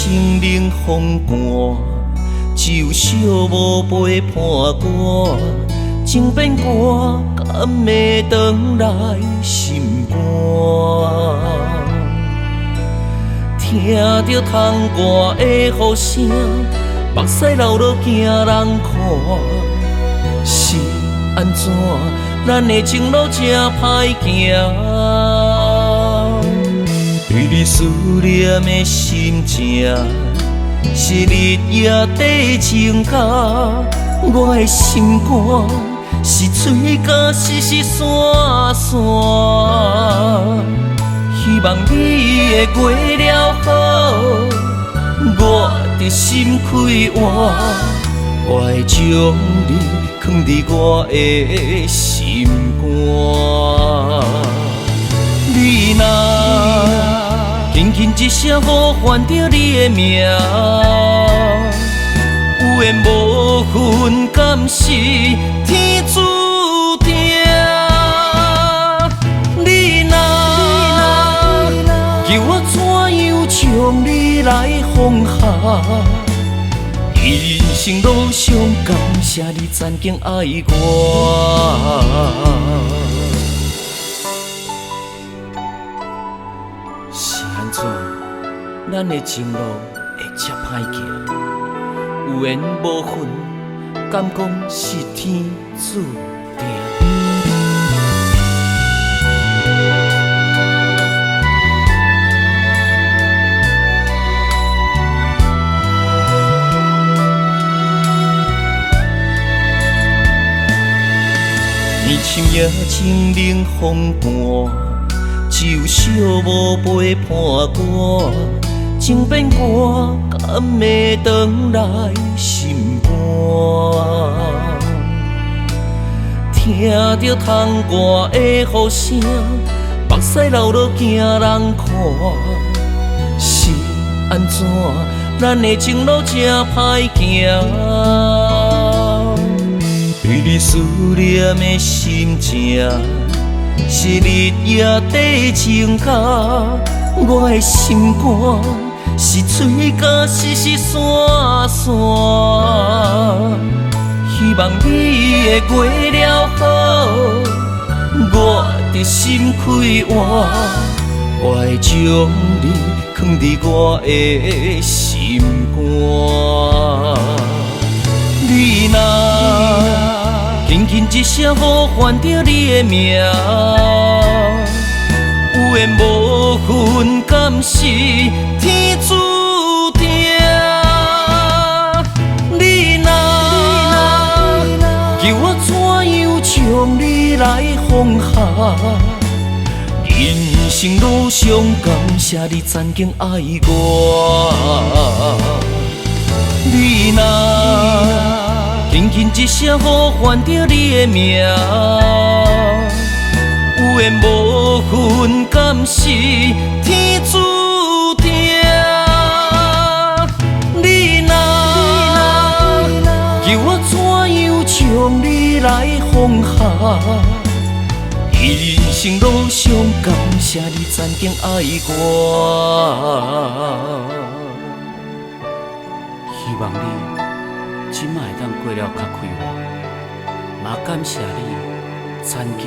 情冷风寒，只有寂寞陪伴我，情变歌，敢会转来心肝？听着窗外的雨声，目屎流落惊人看，是安怎？咱的情路这歹行？对你思念的心情，是日夜地情感。我的心肝是水甲湿散散，希望你会过了好，我的心开换，我会将你藏伫我的心肝。你若轻轻一声呼唤着你的名，有缘无分，敢是天注定？你若叫我怎样将你来放下？人生路上，感谢你曾经爱我。是安怎？咱的情路会这歹行？有缘无分，敢讲是天注定？年深夜情冷风寒，只有寂寞陪伴我，情变歌，敢会转来心肝？听着窗外的雨声，目屎流落惊人看，是安怎？咱的情路这歹行？对你思念的心情，是日夜地情感。我的心肝是水甲湿散散，希望你会过了好，我的心开换，我会将你藏伫我的心肝。你若轻轻一声呼唤着你的名，有缘无分，敢是天注定？你若叫我怎样将你来放下？人生路上，感谢你曾经爱我。你若轻轻一声呼唤着你的名，有缘无分，敢是天注定？你若叫我怎样将你来放下？人生路上，感谢你曾经爱我。希望你今摆会当过了较快活，嘛感谢你曾经